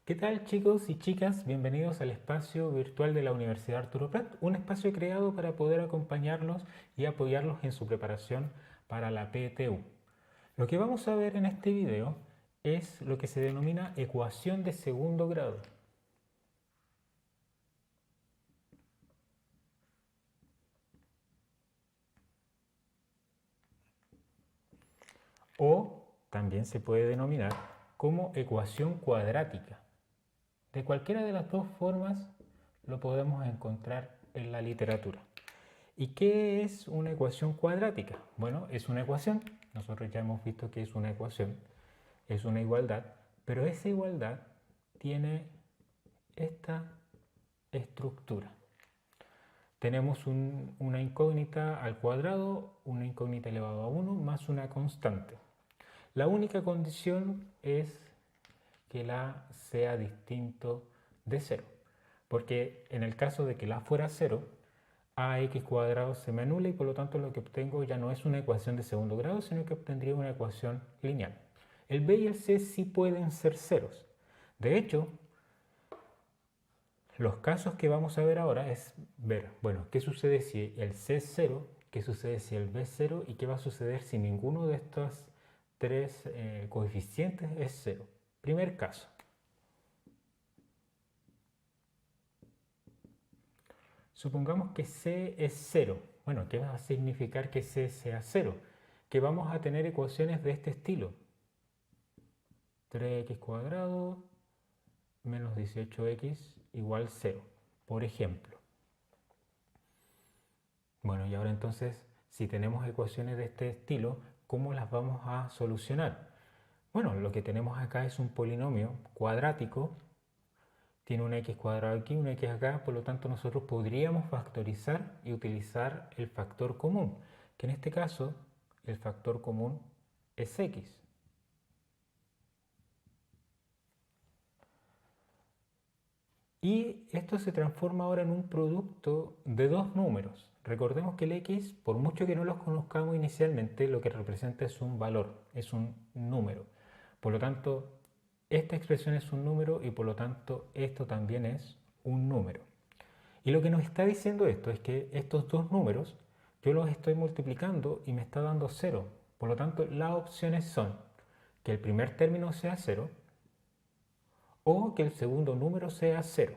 ¿Qué tal, chicos y chicas? Bienvenidos al espacio virtual de la Universidad Arturo Prat, un espacio creado para poder acompañarlos y apoyarlos en su preparación para la PTU. Lo que vamos a ver en este video es lo que se denomina ecuación de segundo grado. O también se puede denominar como ecuación cuadrática. De cualquiera de las dos formas lo podemos encontrar en la literatura. ¿Y qué es una ecuación cuadrática? Bueno, es una ecuación. Nosotros ya hemos visto que es una ecuación, es una igualdad, pero esa igualdad tiene esta estructura. Tenemos una incógnita al cuadrado, una incógnita elevado a 1 más una constante. La única condición es que la sea distinto de 0, porque en el caso de que la fuera 0, ax cuadrado se me anula y por lo tanto lo que obtengo ya no es una ecuación de segundo grado, sino que obtendría una ecuación lineal. El b y el c sí pueden ser ceros. De hecho, los casos que vamos a ver ahora es ver, bueno, qué sucede si el c es 0, qué sucede si el b es 0 y qué va a suceder si ninguno de estos tres coeficientes es 0. Primer caso. Supongamos que c es 0. Bueno, ¿qué va a significar que c sea 0? Que vamos a tener ecuaciones de este estilo. 3x cuadrado menos 18x igual 0, por ejemplo. Bueno, y ahora entonces, si tenemos ecuaciones de este estilo, ¿cómo las vamos a solucionar? Bueno, lo que tenemos acá es un polinomio cuadrático, tiene un x cuadrado aquí, un x acá, por lo tanto nosotros podríamos factorizar y utilizar el factor común, que en este caso el factor común es x. Y esto se transforma ahora en un producto de dos números. Recordemos que el x, por mucho que no los conozcamos inicialmente, lo que representa es un valor, es un número. Por lo tanto, esta expresión es un número y por lo tanto esto también es un número. Y lo que nos está diciendo esto es que estos dos números yo los estoy multiplicando y me está dando 0. Por lo tanto, las opciones son que el primer término sea 0 o que el segundo número sea 0.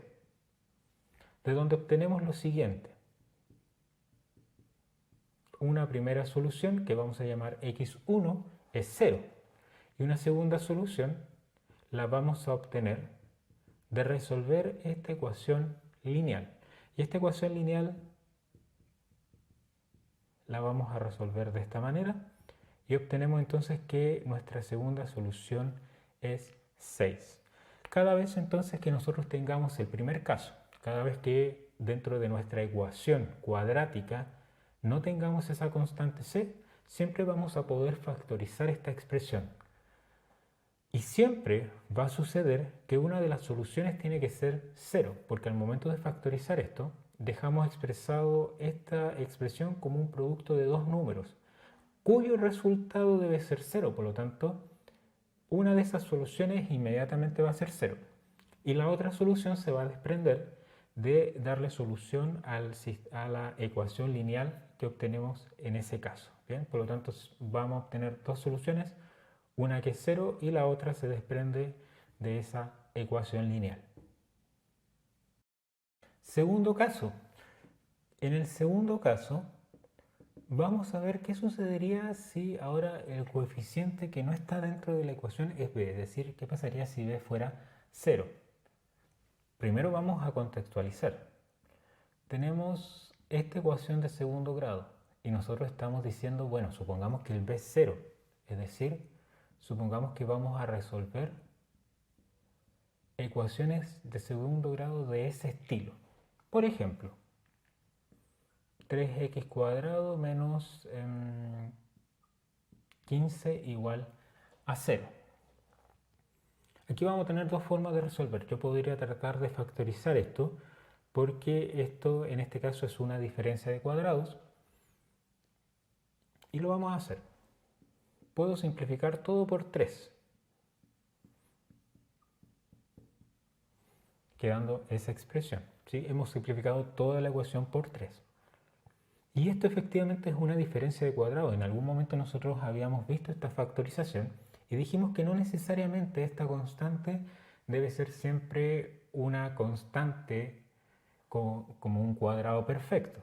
De donde obtenemos lo siguiente. Una primera solución que vamos a llamar x1 es 0. Y una segunda solución la vamos a obtener de resolver esta ecuación lineal. Y esta ecuación lineal la vamos a resolver de esta manera y obtenemos entonces que nuestra segunda solución es 6. Cada vez entonces que nosotros tengamos el primer caso, cada vez que dentro de nuestra ecuación cuadrática no tengamos esa constante c, siempre vamos a poder factorizar esta expresión. Y siempre va a suceder que una de las soluciones tiene que ser 0, porque al momento de factorizar esto, dejamos expresado esta expresión como un producto de dos números, cuyo resultado debe ser 0. Por lo tanto, una de esas soluciones inmediatamente va a ser 0. Y la otra solución se va a desprender de darle solución a la ecuación lineal que obtenemos en ese caso. ¿Bien? Por lo tanto, vamos a obtener dos soluciones, una que es 0 y la otra se desprende de esa ecuación lineal. Segundo caso. En el segundo caso, vamos a ver qué sucedería si ahora el coeficiente que no está dentro de la ecuación es b, es decir, qué pasaría si b fuera 0. Primero vamos a contextualizar. Tenemos esta ecuación de segundo grado y nosotros estamos diciendo, bueno, supongamos que el b es 0, es decir, supongamos que vamos a resolver ecuaciones de segundo grado de ese estilo. Por ejemplo, 3x cuadrado menos 15 igual a 0. Aquí vamos a tener dos formas de resolver. Yo podría tratar de factorizar esto, porque esto en este caso es una diferencia de cuadrados, y lo vamos a hacer. Puedo simplificar todo por 3. quedando esa expresión, ¿sí? Hemos simplificado toda la ecuación por 3. Y esto efectivamente es una diferencia de cuadrado. En algún momento nosotros habíamos visto esta factorización y dijimos que no necesariamente esta constante debe ser siempre una constante como un cuadrado perfecto.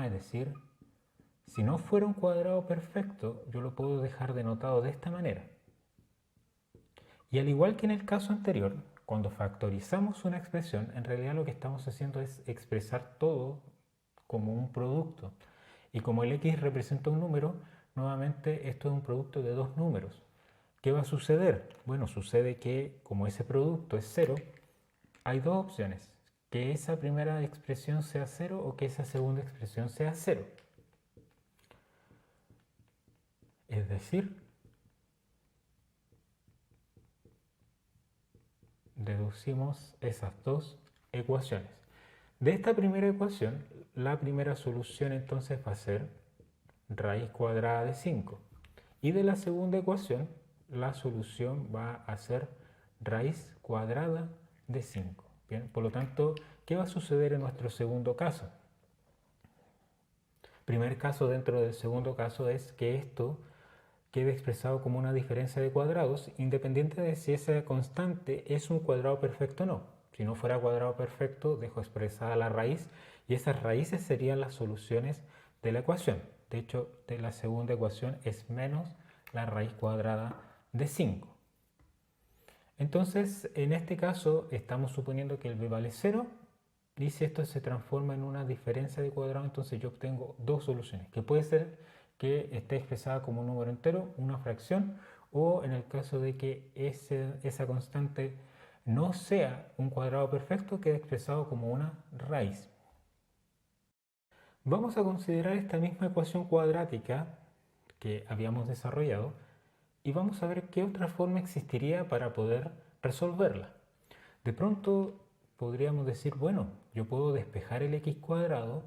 Es decir, si no fuera un cuadrado perfecto, yo lo puedo dejar denotado de esta manera. Y al igual que en el caso anterior, cuando factorizamos una expresión, en realidad lo que estamos haciendo es expresar todo como un producto. Y como el x representa un número, nuevamente esto es un producto de dos números. ¿Qué va a suceder? Bueno, sucede que como ese producto es 0, hay dos opciones. Que esa primera expresión sea 0 o que esa segunda expresión sea 0. Es decir, deducimos esas dos ecuaciones. De esta primera ecuación, la primera solución entonces va a ser raíz cuadrada de 5. Y de la segunda ecuación, la solución va a ser raíz cuadrada de 5. Bien, por lo tanto, ¿qué va a suceder en nuestro segundo caso? Primer caso dentro del segundo caso es que esto quede expresado como una diferencia de cuadrados, independiente de si esa constante es un cuadrado perfecto o no. Si no fuera cuadrado perfecto, dejo expresada la raíz y esas raíces serían las soluciones de la ecuación. De hecho, de la segunda ecuación es menos la raíz cuadrada de 5. Entonces, en este caso, estamos suponiendo que el b vale 0 y si esto se transforma en una diferencia de cuadrado, entonces yo obtengo dos soluciones, que puede ser que esté expresada como un número entero, una fracción, o en el caso de que esa constante no sea un cuadrado perfecto, quede expresado como una raíz. Vamos a considerar esta misma ecuación cuadrática que habíamos desarrollado y vamos a ver qué otra forma existiría para poder resolverla. De pronto podríamos decir, bueno, yo puedo despejar el x cuadrado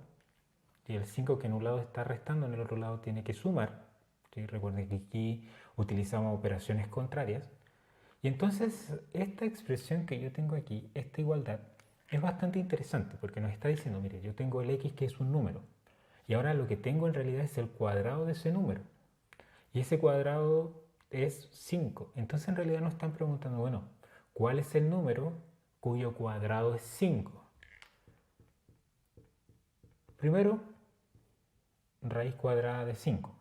y el 5 que en un lado está restando, en el otro lado tiene que sumar. ¿Sí? Recuerden que aquí utilizamos operaciones contrarias. Y entonces esta expresión que yo tengo aquí, esta igualdad, es bastante interesante porque nos está diciendo, mire, yo tengo el x que es un número y ahora lo que tengo en realidad es el cuadrado de ese número. Y ese cuadrado es 5. Entonces en realidad nos están preguntando, bueno, ¿cuál es el número cuyo cuadrado es 5? Primero, raíz cuadrada de 5.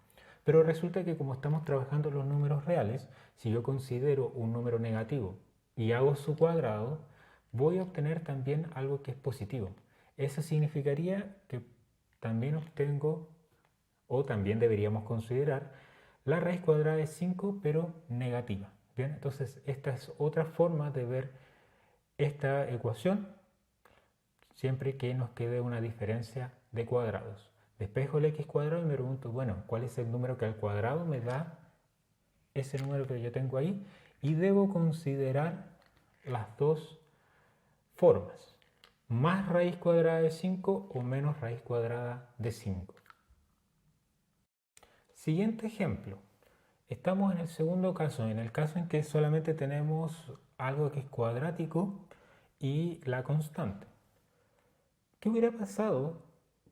Pero resulta que como estamos trabajando los números reales, si yo considero un número negativo y hago su cuadrado, voy a obtener también algo que es positivo. Eso significaría que también obtengo, o también deberíamos considerar, la raíz cuadrada de 5, pero negativa. Bien, entonces esta es otra forma de ver esta ecuación, siempre que nos quede una diferencia de cuadrados. Despejo el x cuadrado y me pregunto, bueno, ¿cuál es el número que al cuadrado me da ese número que yo tengo ahí? Y debo considerar las dos formas, más raíz cuadrada de 5 o menos raíz cuadrada de 5. Siguiente ejemplo. Estamos en el segundo caso, en el caso en que solamente tenemos algo que es cuadrático y la constante. ¿Qué hubiera pasado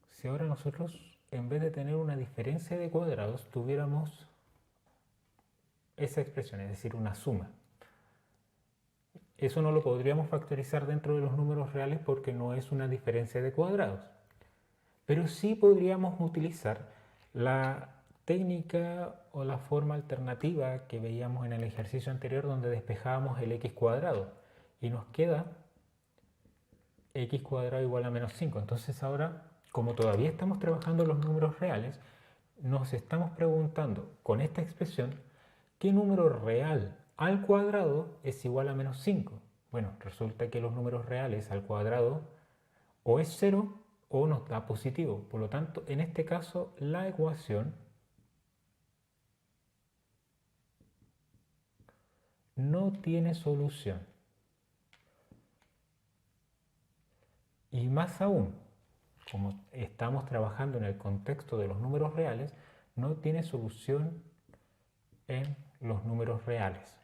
si ahora nosotros, en vez de tener una diferencia de cuadrados, tuviéramos esa expresión, es decir, una suma? Eso no lo podríamos factorizar dentro de los números reales porque no es una diferencia de cuadrados. Pero sí podríamos utilizar la técnica o la forma alternativa que veíamos en el ejercicio anterior donde despejábamos el x cuadrado y nos queda x cuadrado igual a menos 5. Entonces ahora, como todavía estamos trabajando los números reales, nos estamos preguntando con esta expresión ¿qué número real al cuadrado es igual a menos 5? Bueno, resulta que los números reales al cuadrado o es 0 o nos da positivo. Por lo tanto, en este caso, la ecuación no tiene solución. Y más aún, como estamos trabajando en el contexto de los números reales, no tiene solución en los números reales.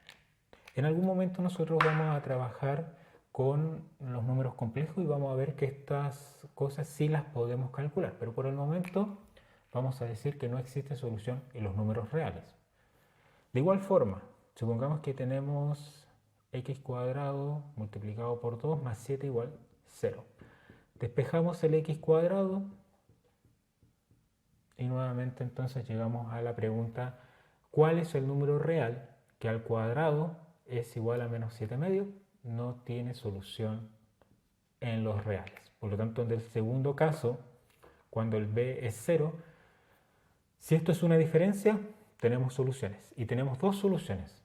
En algún momento nosotros vamos a trabajar con los números complejos y vamos a ver que estas cosas sí las podemos calcular, pero por el momento vamos a decir que no existe solución en los números reales. De igual forma, supongamos que tenemos x cuadrado multiplicado por 2 más 7 igual 0. Despejamos el x cuadrado y nuevamente entonces llegamos a la pregunta: ¿cuál es el número real que al cuadrado es igual a menos 7 medios? No tiene solución en los reales. Por lo tanto, en el segundo caso, cuando el b es 0, si esto es una diferencia, tenemos soluciones. Y tenemos dos soluciones.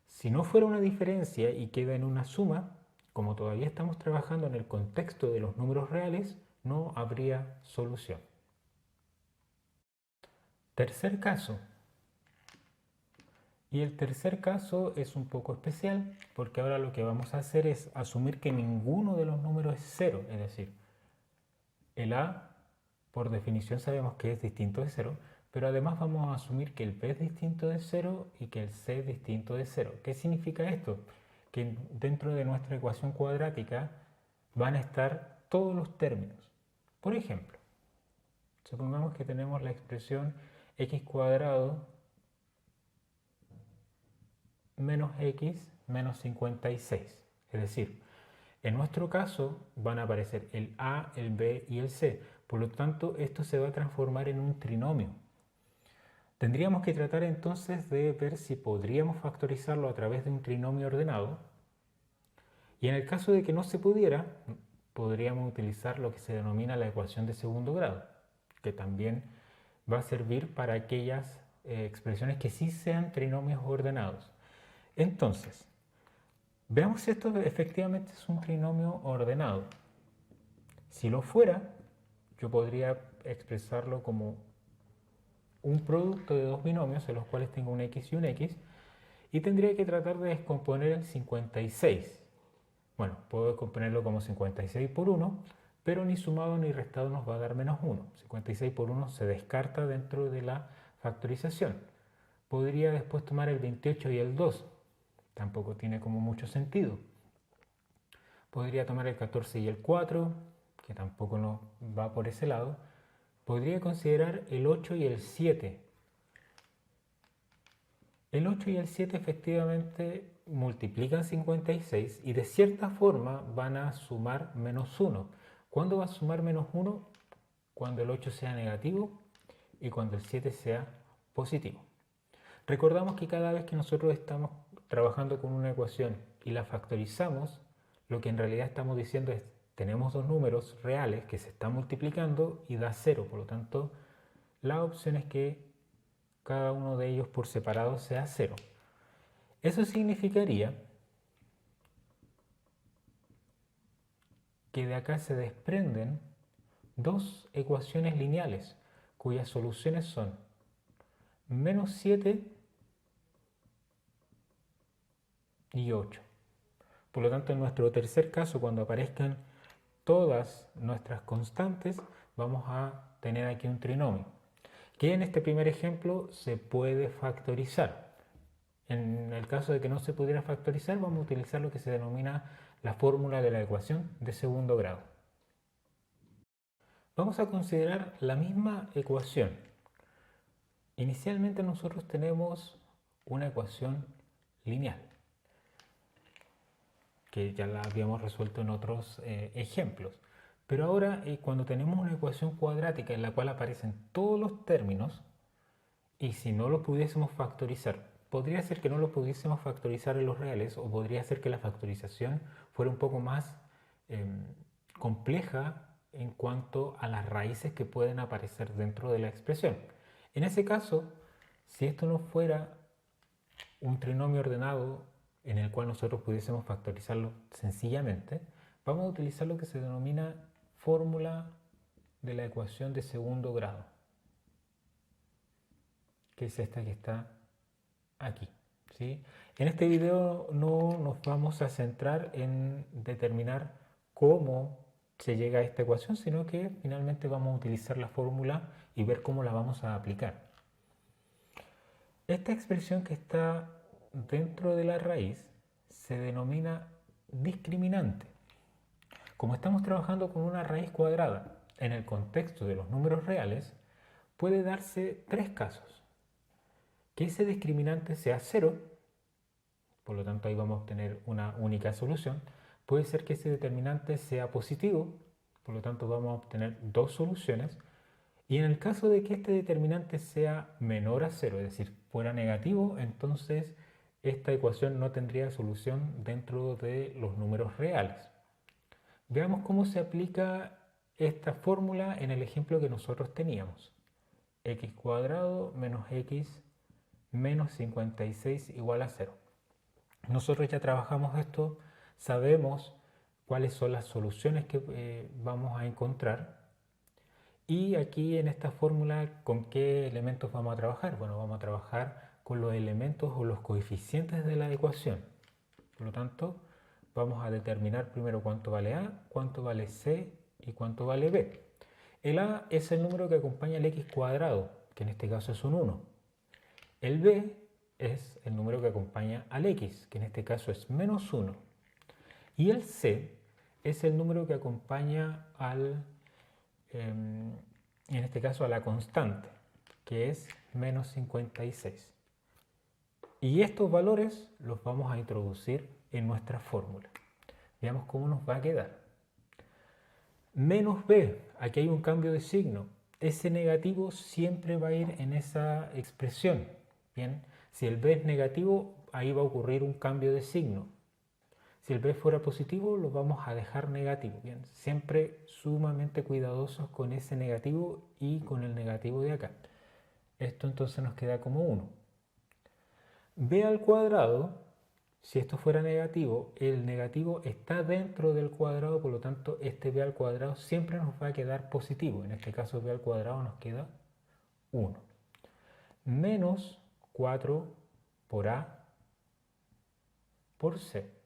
Si no fuera una diferencia y queda en una suma, como todavía estamos trabajando en el contexto de los números reales, no habría solución. Tercer caso. Y el tercer caso es un poco especial porque ahora lo que vamos a hacer es asumir que ninguno de los números es 0, es decir, el a por definición sabemos que es distinto de 0, pero además vamos a asumir que el b es distinto de 0 y que el c es distinto de 0. ¿Qué significa esto? Que dentro de nuestra ecuación cuadrática van a estar todos los términos. Por ejemplo, supongamos que tenemos la expresión x cuadrado menos x menos 56. Es decir, en nuestro caso van a aparecer el a, el b y el c. Por lo tanto, esto se va a transformar en un trinomio. Tendríamos que tratar entonces de ver si podríamos factorizarlo a través de un trinomio ordenado. Y en el caso de que no se pudiera, podríamos utilizar lo que se denomina la ecuación de segundo grado, que también va a servir para aquellas expresiones que sí sean trinomios ordenados. Entonces, veamos si esto efectivamente es un trinomio ordenado. Si lo fuera, yo podría expresarlo como un producto de dos binomios en los cuales tengo un x y un x, y tendría que tratar de descomponer el 56. Bueno, puedo descomponerlo como 56 por 1, pero ni sumado ni restado nos va a dar menos 1. 56 por 1 se descarta dentro de la factorización. Podría después tomar el 28 y el 2. Tampoco tiene como mucho sentido. Podría tomar el 14 y el 4, que tampoco no va por ese lado. Podría considerar el 8 y el 7. El 8 y el 7 efectivamente multiplican 56 y de cierta forma van a sumar menos 1. ¿Cuándo va a sumar menos 1? Cuando el 8 sea negativo y cuando el 7 sea positivo. Recordamos que cada vez que nosotros estamos trabajando con una ecuación y la factorizamos, lo que en realidad estamos diciendo es: tenemos dos números reales que se están multiplicando y da 0. Por lo tanto, la opción es que cada uno de ellos por separado sea 0. Eso significaría que de acá se desprenden dos ecuaciones lineales cuyas soluciones son menos 7 y 8. Por lo tanto, en nuestro tercer caso, cuando aparezcan todas nuestras constantes, vamos a tener aquí un trinomio, que en este primer ejemplo se puede factorizar. En el caso de que no se pudiera factorizar, vamos a utilizar lo que se denomina la fórmula de la ecuación de segundo grado. Vamos a considerar la misma ecuación. Inicialmente nosotros tenemos una ecuación lineal, que ya la habíamos resuelto en otros ejemplos. Pero ahora, cuando tenemos una ecuación cuadrática en la cual aparecen todos los términos, y si no lo pudiésemos factorizar, podría ser que no lo pudiésemos factorizar en los reales, o podría ser que la factorización fuera un poco más compleja en cuanto a las raíces que pueden aparecer dentro de la expresión. En ese caso, si esto no fuera un trinomio ordenado en el cual nosotros pudiésemos factorizarlo sencillamente, vamos a utilizar lo que se denomina fórmula de la ecuación de segundo grado, que es esta que está aquí, ¿sí? En este video no nos vamos a centrar en determinar cómo se llega a esta ecuación, sino que finalmente vamos a utilizar la fórmula y ver cómo la vamos a aplicar. Esta expresión que está dentro de la raíz se denomina discriminante. Como estamos trabajando con una raíz cuadrada en el contexto de los números reales, puede darse tres casos. Que ese discriminante sea 0, por lo tanto ahí vamos a obtener una única solución. Puede ser que ese determinante sea positivo, por lo tanto vamos a obtener dos soluciones. Y en el caso de que este determinante sea menor a 0, es decir, fuera negativo, entonces esta ecuación no tendría solución dentro de los números reales. Veamos cómo se aplica esta fórmula en el ejemplo que nosotros teníamos. X cuadrado menos x menos 56 igual a 0. Nosotros ya trabajamos esto, sabemos cuáles son las soluciones que vamos a encontrar. Y aquí en esta fórmula, ¿con qué elementos vamos a trabajar? Bueno, vamos a trabajar con los elementos o los coeficientes de la ecuación. Por lo tanto, vamos a determinar primero cuánto vale A, cuánto vale C y cuánto vale B. El A es el número que acompaña al X cuadrado, que en este caso es un 1. El B es el número que acompaña al X, que en este caso es menos 1. Y el C es el número que acompaña al en este caso a la constante, que es menos 56. Y estos valores los vamos a introducir en nuestra fórmula. Veamos cómo nos va a quedar. Menos b, aquí hay un cambio de signo. Ese negativo siempre va a ir en esa expresión. Bien, si el b es negativo, ahí va a ocurrir un cambio de signo. Si el b fuera positivo, lo vamos a dejar negativo. Bien, siempre sumamente cuidadosos con ese negativo y con el negativo de acá. Esto entonces nos queda como 1. b al cuadrado, si esto fuera negativo, el negativo está dentro del cuadrado, por lo tanto este b al cuadrado siempre nos va a quedar positivo. En este caso b al cuadrado nos queda 1. Menos 4 por a por c.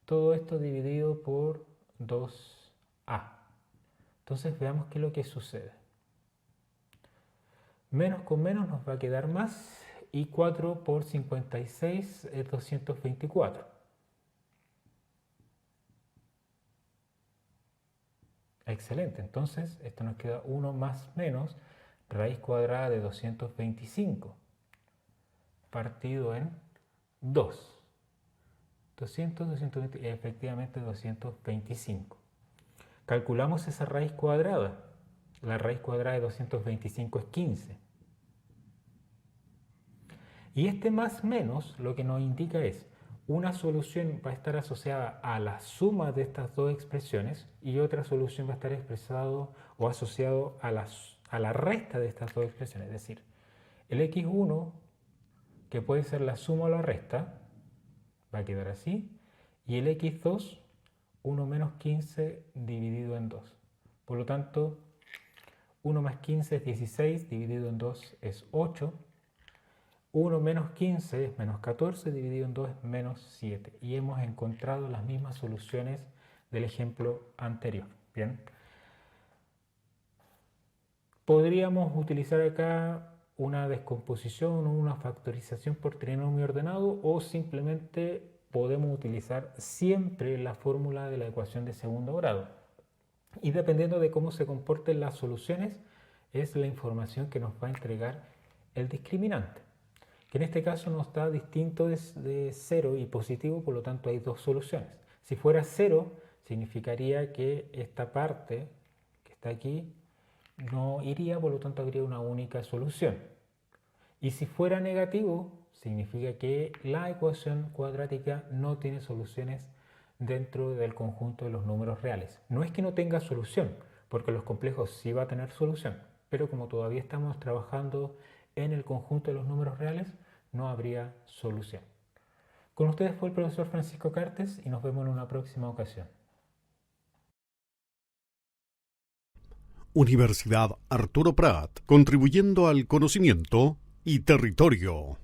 Todo esto dividido por 2a. Entonces veamos qué es lo que sucede. Menos con menos nos va a quedar más y 4 por 56 es 224. Excelente, entonces esto nos queda 1 más menos raíz cuadrada de 225 partido en 2. 200, 220, efectivamente 225. Calculamos esa raíz cuadrada. La raíz cuadrada de 225 es 15. Y este más menos lo que nos indica es una solución va a estar asociada a la suma de estas dos expresiones y otra solución va a estar expresado o asociado a la resta de estas dos expresiones. Es decir, el x1, que puede ser la suma o la resta, va a quedar así, y el x2, 1 menos 15 dividido en 2. Por lo tanto, 1 más 15 es 16, dividido en 2 es 8. 1 menos 15 es menos 14, dividido en 2 es menos 7. Y hemos encontrado las mismas soluciones del ejemplo anterior. Bien. Podríamos utilizar acá una descomposición o una factorización por trinomio ordenado o simplemente podemos utilizar siempre la fórmula de la ecuación de segundo grado. Y dependiendo de cómo se comporten las soluciones, es la información que nos va a entregar el discriminante, que en este caso nos da distinto de 0 y positivo, por lo tanto hay dos soluciones. Si fuera 0, significaría que esta parte que está aquí no iría, por lo tanto habría una única solución. Y si fuera negativo, significa que la ecuación cuadrática no tiene soluciones dentro del conjunto de los números reales. No es que no tenga solución, porque los complejos sí va a tener solución, pero como todavía estamos trabajando en el conjunto de los números reales, no habría solución. Con ustedes fue el profesor Francisco Cartes y nos vemos en una próxima ocasión. Universidad Arturo Prat, contribuyendo al conocimiento y territorio.